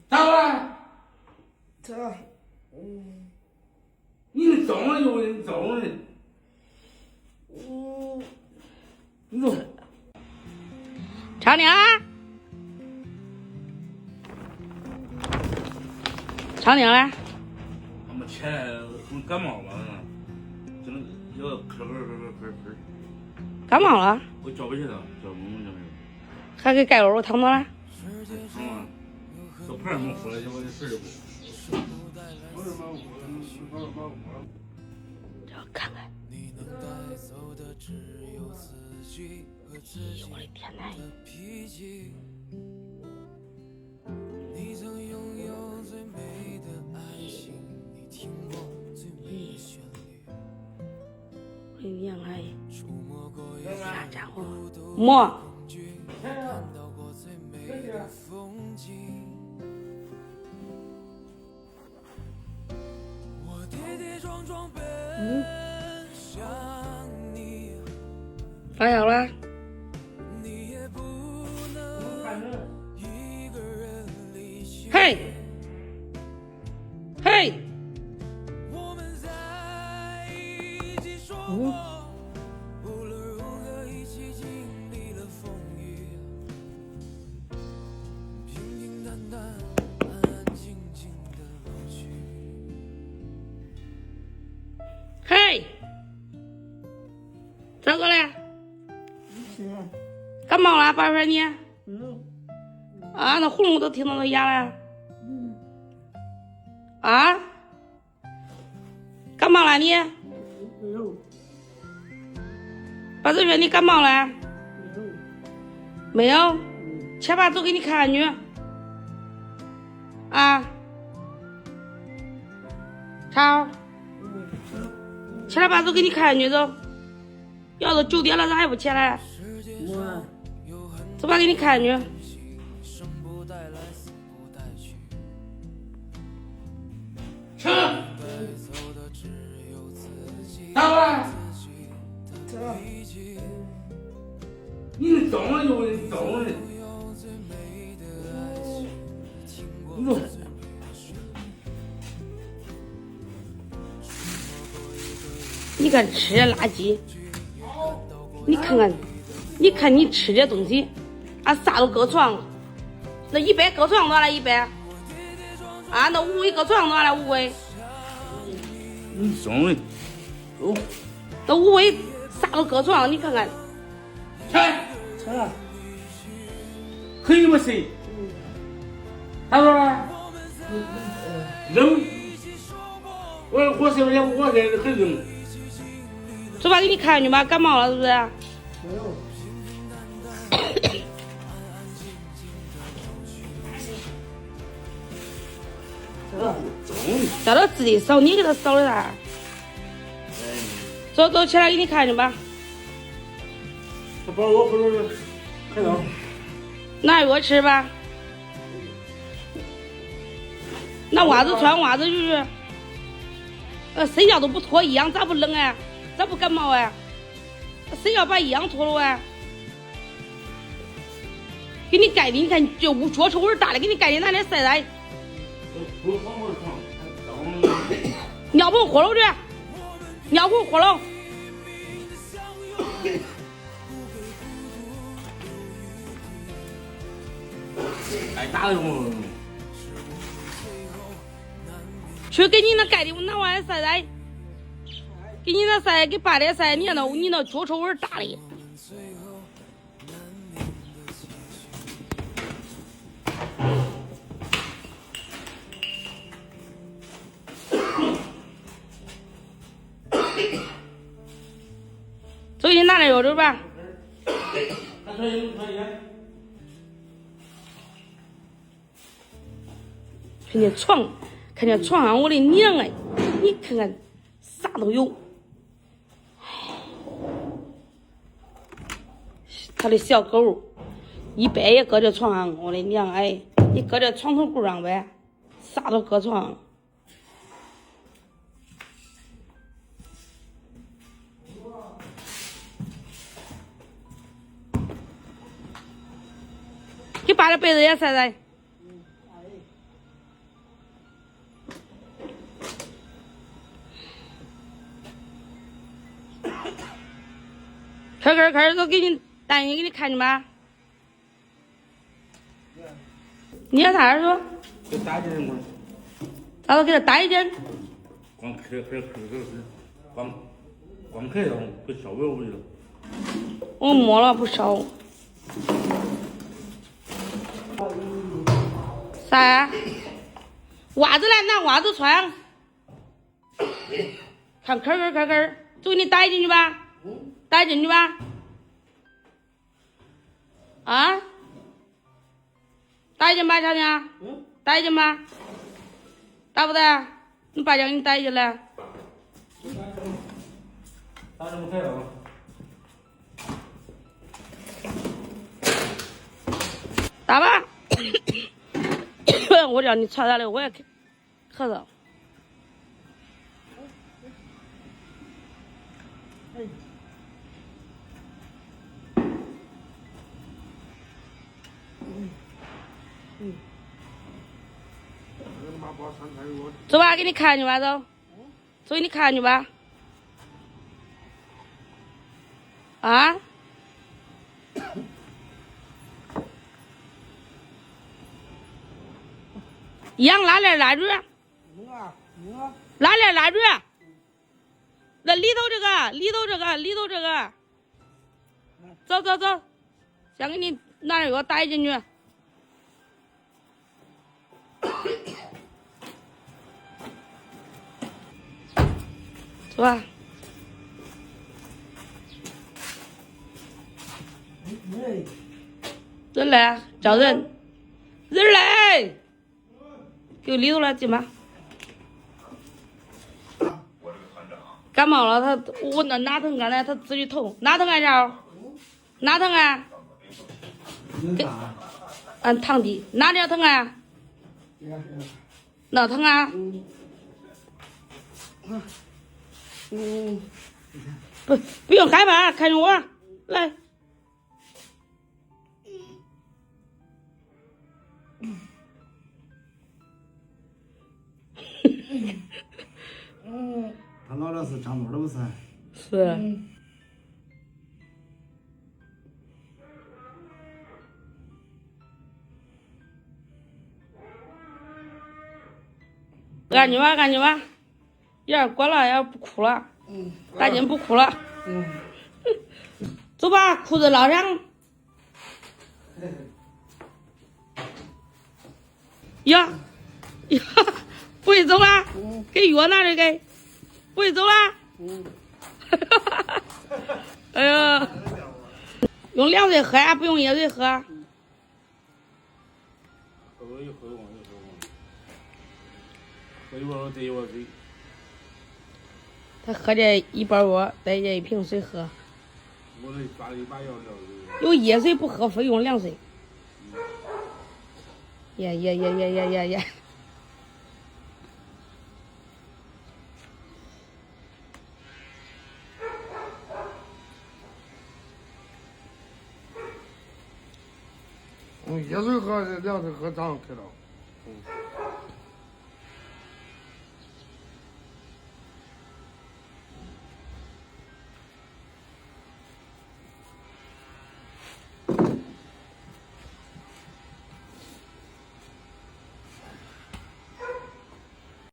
咋了？这，你脏了就你脏了。你说。长宁啊，长宁嘞？我们起来感冒了，真的要咳。感冒了？我叫不起他，叫不起他。还给盖楼疼着了？疼了，这盆没喝了，就我的水不。这看看。我的天哪！我的娘哎！啥家伙？么？咋样了？嘿，嘿，嘿，咋个了？感冒了，宝贝儿你？啊，那喉咙都听到那哑了。啊？感冒了你？把子说你感冒了？没有。去吧，走给你看看去。啊？超。起来吧，走给你看看去走。要是9点了，咋还不起来？走吧，给你看看去。吃。咋了？你脏了就你脏了。你说。你看吃的垃圾，你看看，你看你吃的东西，啊啥都搁床，那100搁床多了100，啊那5位搁床多了5位，你脏了，走。那5位啥都搁床，你看看。吃。可以不吃？他说了，扔。我是我这很扔。走吧，给你看看去吧，感冒了是不是？叫他自己扫，你给他扫的啥？走走，起来给你看去吧。他把我回头开刀。拿药吃吧。那袜子穿袜子就是，睡觉都不脱衣裳，咋不冷啊？咋不感冒啊？谁要把衣裳脱了啊？给你盖的，你看这屋脚臭味大的，给你盖的拿点晒晒。尿盆喝了去，尿盆喝了。挨打了我。去给你那盖的，我拿完晒晒。给你那晒，给爸的晒，你那脚臭味大的。走，给你拿点药走吧。看见床上，我的娘哎！你看看，啥都有。他的小狗，100也搁这床上，我的娘哎！你搁这床头柜上呗，啥都搁床上。给把这被子也晒晒。快，都给你带你给你看去吧。你要啥说？给打针吗？到时候给他打一针。光开上会烧不了。我摸了不烧。啥呀？袜子来，拿袜子穿。看坑，就给你带进去吧。带进去吧。啊？带进吧，强强。带进吧。带不带？你爸叫你带进来。打这么开了。打吧。我叫你传下来，我也咳嗽。走吧，给你看去吧，走，给你看去吧。啊？羊拉链拉住。拉链拉住。那里头这个。走，先给你拿点药带进去。走吧。人来，叫人来，给我里头来进吧。感冒了，我那哪疼？刚才他自己痛，哪疼啊？这哪疼啊？俺堂弟哪点疼啊？那疼啊？不用害怕，看着我来。他老了是长痘了不是？是。赶紧吧，要是关了，要不哭了，赶紧不哭了。走吧，裤子捞上。呀，不会走了，给药拿着给，不会走了。哎呀，用凉水喝呀，不用热水喝。喝一碗这一碗水。他喝这一包窝，带这一瓶水喝。我这抓了一把药料。有热水不喝，非用凉水。呀。热水喝，凉水喝，早上开了。